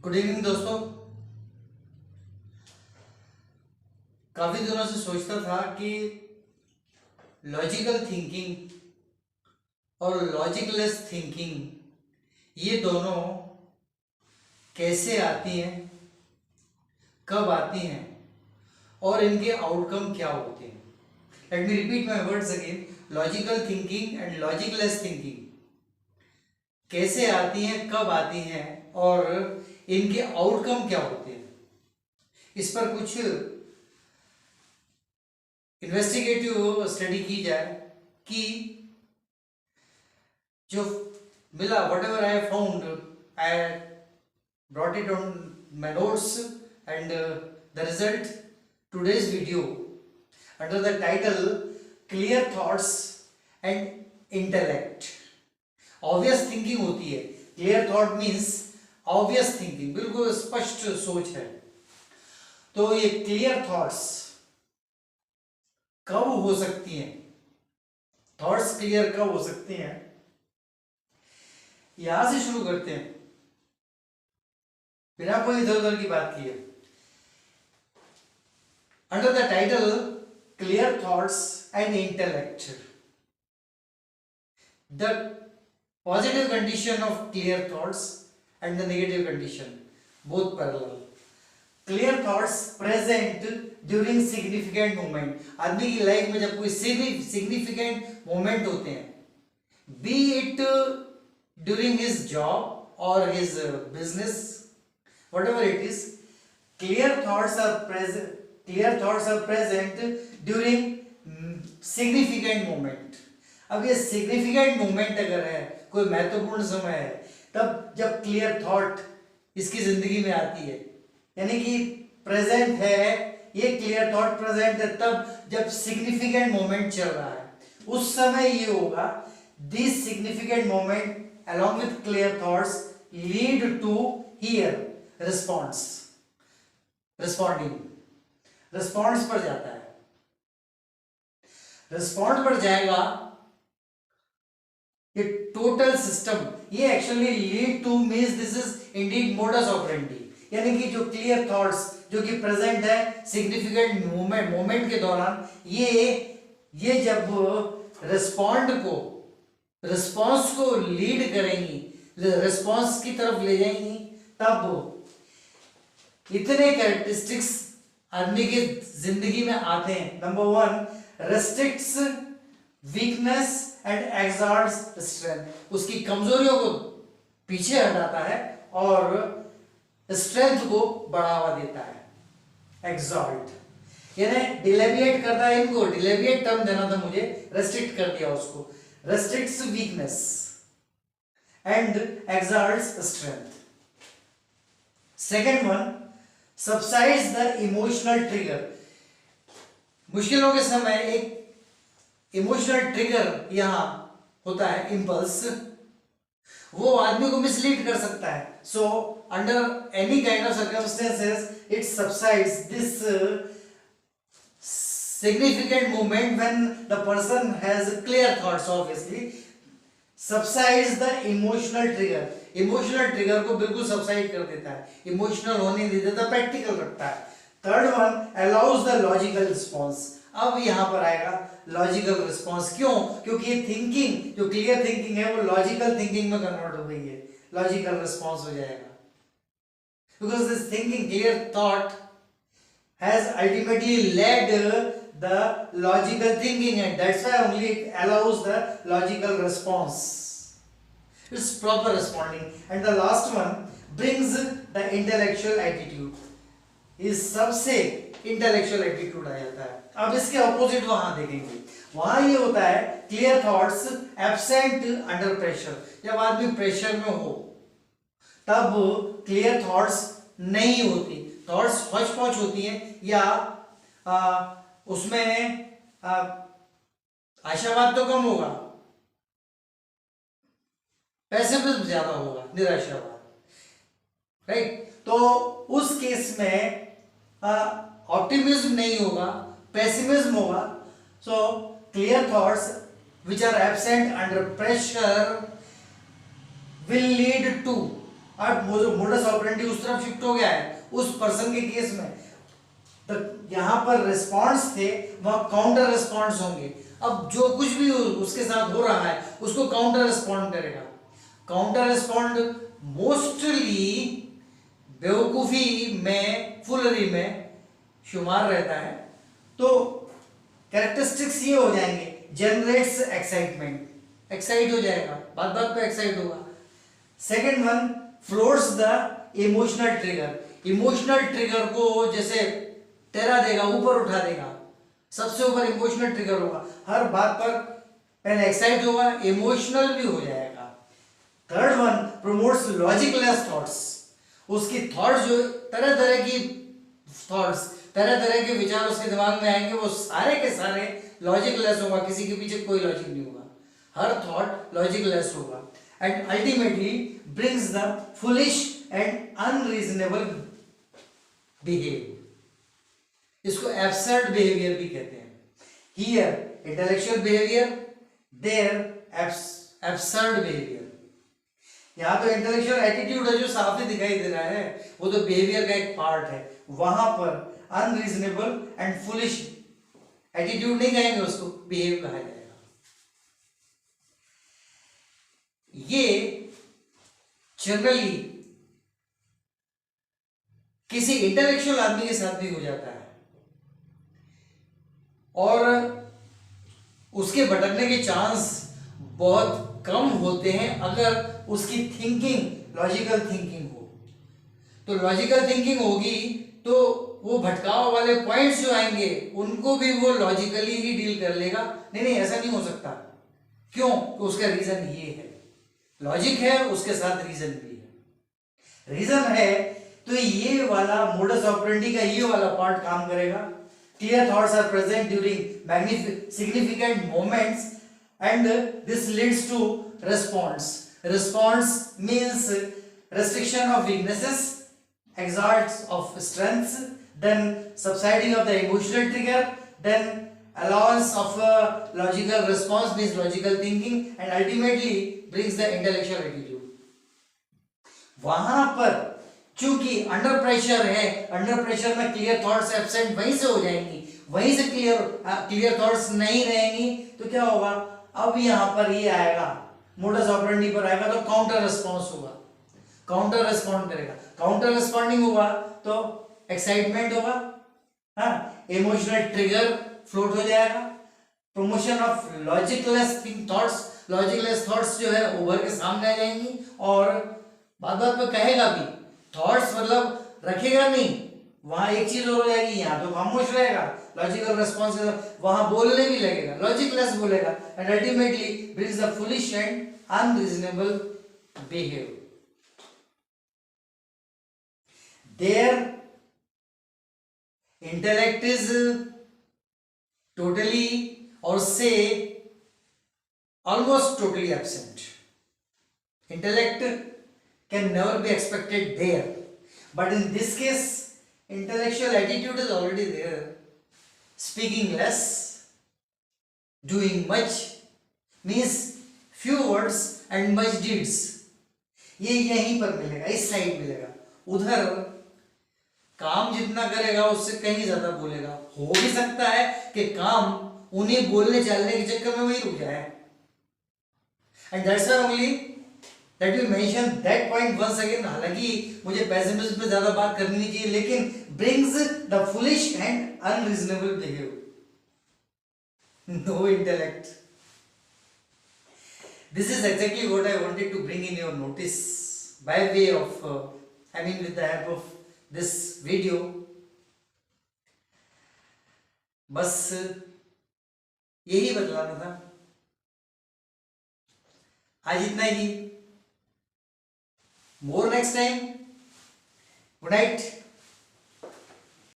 Good evening दोस्तों। काफी दिनों से सोचता था कि लॉजिकल थिंकिंग और लॉजिकलेस थिंकिंग ये दोनों कैसे आती हैं, कब आती हैं और इनके आउटकम क्या होते हैं। Let me repeat my words again. Logical thinking and logicless thinking कैसे आती हैं, कब आती हैं और इनके आउटकम क्या होते हैं। इस पर कुछ इन्वेस्टिगेटिव स्टडी की जाए कि जो मिला, what ever I found, I brought it on my notes and the result today's video under the title clear thoughts and intellect. Obvious thinking होती है। Clear thought means obvious thinking, बिल्कुल स्पष्ट सोच है। तो ये क्लियर थॉट्स कब हो सकती हैं, थॉट्स क्लियर कब हो सकती हैं, यहां से शुरू करते हैं बिना कोई इधर उधर की बात किए। Under the title clear thoughts and intellect, the positive condition of clear thoughts and the negative condition, both parallel. Clear thoughts present during significant moment. आदमी की लाइफ में जब कोई significant moment होते हैं, be it during his job or his business, whatever it is, clear thoughts are present. Clear thoughts are present during significant moment. अब ये significant moment अगर है, कोई महत्वपूर्ण समय है, तब जब क्लियर थॉट इसकी जिंदगी में आती है, यानी कि प्रेजेंट है, ये क्लियर थॉट प्रेजेंट है तब जब सिग्निफिकेंट मोमेंट चल रहा है, उस समय ये होगा। This significant moment along with clear thoughts lead to here response, responding, response पर जाता है। रिस्पॉन्ड पर जाएगा ये टोटल सिस्टम, ये actually lead to means this is indeed modus operandi, यानी कि जो क्लियर थॉट्स जो कि प्रेजेंट है सिग्निफिकेंट मोमेंट के दौरान, ये जब रिस्पॉन्स को लीड करेंगी, रिस्पॉन्स की तरफ ले जाएंगी, तब इतने कैरेक्टरिस्टिक्स आदमी की जिंदगी में आते हैं। Number 1, restricts weakness and exalts strength, उसकी कमजोरियों को पीछे हटाता है और स्ट्रेंथ को बढ़ावा देता है। एक्सॉल्ट यानी डिलेविएट करता है, इनको डिलेविएट टर्म देना था मुझे, रेस्ट्रिक्ट कर दिया उसको। Restricts weakness and exalts strength. Second one, subsides the emotional trigger, मुश्किलों के समय एक इमोशनल ट्रिगर यहां होता है, इंपल्स, वो आदमी को मिसलीड कर सकता है। So under any kind of circumstances it subsides this significant moment when the person has clear thoughts, obviously subsides the emotional trigger, emotional trigger को बिल्कुल सबसाइड कर देता है, इमोशनल होने नहीं देता, प्रैक्टिकल रखता है। Third one, allows the logical response. अब यहां पर आएगा लॉजिकल रिस्पॉन्स, क्यों? क्योंकि ये थिंकिंग जो क्लियर थिंकिंग है वो लॉजिकल थिंकिंग में कन्वर्ट हो गई है, लॉजिकल रिस्पॉन्स हो जाएगा। Because this thinking clear thought has ultimately lead the logical thinking and that's why only it allows the logical response, it's proper responding. And the last one brings the intellectual attitude, इस सबसे intellectual attitude आ जाता है। अब इसके opposite वहां देखेंगे, वहां ये होता है clear thoughts absent under pressure, जब आदमी प्रेशर में हो तब क्लियर थॉट्स नहीं होती, थॉट्स हौच पौच होती हैं, या उसमें आशावाद तो कम होगा, पेसिमिज्म ज्यादा होगा, निराशावाद, राइट। तो उस केस में ऑप्टिमिज्म नहीं होगा, पेसिमिज्म होगा। So clear thoughts which are absent under pressure will lead to अब वो जो मोडस ऑपरेंडी उस तरफ शिफ्ट हो गया है उस पर्सन के केस में, तो यहाँ पर रिस्पॉन्स थे वहां काउंटर रिस्पॉन्स होंगे। अब जो कुछ भी उसके साथ हो रहा है उसको काउंटर रिस्पॉन्ड करेगा। काउंटर रिस्पॉन्ड मोस्टली बेवकूफी में, फुलरी में शुमार रहता है। तो कैरेक्टरिस्टिक्स ये हो जाएंगे, जनरेट्स एक्साइटमेंट, एक्साइट हो जाएगा, बात बात पे एक्साइट होगा। Second one, floats the emotional trigger, emotional trigger को जैसे टेरा देगा, ऊपर उठा देगा, सबसे ऊपर इमोशनल ट्रिगर होगा, हर बात पर पहले एक्साइट होगा, इमोशनल भी हो जाएगा। Third one, promotes logicless thoughts, उसकी थॉट्स जो तरह तरह की थॉट्स, तरह तरह के विचार उसके दिमाग में आएंगे, वो सारे के सारे लॉजिकलेस होगा, किसी के पीछे कोई लॉजिक नहीं होगा, हर थॉट लॉजिकलेस होगा। And ultimately brings the foolish and unreasonable behaviour, इसको एब्सर्ड बिहेवियर भी कहते हैं। Here intellectual behaviour, there absurd behaviour. यहाँ तो इंटेलेक्चुअल एटीट्यूड है जो साफ ही दिखाई दे रहा है, वो तो बिहेवियर का एक पार्ट है। वहां पर अनरीजनेबल एंड फुलिश एटीट्यूड नहीं कहेंगे, उसको बिहेव कहा जाएगा। ये जनरली किसी इंटेलेक्चुअल आदमी के साथ भी हो जाता है और उसके भटकने के चांस बहुत कम होते हैं अगर उसकी थिंकिंग लॉजिकल थिंकिंग हो। तो लॉजिकल थिंकिंग होगी तो वो भटकाव वाले पॉइंट्स जो आएंगे उनको भी वो लॉजिकली ही डील कर लेगा। नहीं नहीं, ऐसा नहीं हो सकता। क्यों? तो उसका रीजन ये है, लॉजिक है उसके साथ रीजन भी है। रीजन है तो ये वाला मोडस ऑपरेंडी का ये वाला पार्ट काम करेगा। Clear thoughts are present during significant moments and this leads to response. Response means restriction of weaknesses, exalts of strengths, then subsiding of the emotional trigger, then allowance of a logical response means logical thinking, and ultimately brings the intellectual attitude. वहां पर चूंकि under pressure है, under pressure में clear thoughts absent वहीं से हो जाएंगी, वहीं से क्लियर थॉट्स नहीं रहेंगी, तो क्या होगा? अब यहां पर ये आएगा, मोडस ऑपरेंडी पर आएगा तो काउंटर रिस्पॉन्स होगा, काउंटर रिस्पॉन्ड करेगा। काउंटर रिस्पॉन्डिंग होगा तो एक्साइटमेंट होगा, हाँ, इमोशनल ट्रिगर फ्लोट हो जाएगा, promotion of logicless thoughts, logicless thoughts जो है उभर के सामने आ जाएंगी और बात बात पे कहेगा भी, थॉट्स मतलब रखेगा नहीं, वहां एक चीज और हो जाएगी, यहाँ तो खामोश रहेगा, लॉजिकल रिस्पॉन्स वहां बोलने भी लगेगा, लॉजिकलेस बोलेगा, and ultimately brings the foolish and unreasonable behaviour. There intellect is totally और से almost totally absent. Intellect can never be expected there, but in this case intellectual attitude is already there. Speaking less, doing much means few words and much deeds. ये यहीं पर मिलेगा, इस side मिलेगा। उधर काम जितना करेगा उससे कहीं ज्यादा बोलेगा। हो भी सकता है कि काम उन्हें बोलने चलने के चक्कर में वही रुक जाए, and that's why only that we mention that point once again। हालांकि मुझे पेसिमिज्म पे ज्यादा बात करनी नहीं चाहिए, लेकिन brings the foolish and unreasonable behavior, no intellect। This is exactly what I wanted to bring in your notice by way of with the help of this video। बस यही बतलाना था, आज इतना ही। मोर नेक्स्ट टाइम। Good night.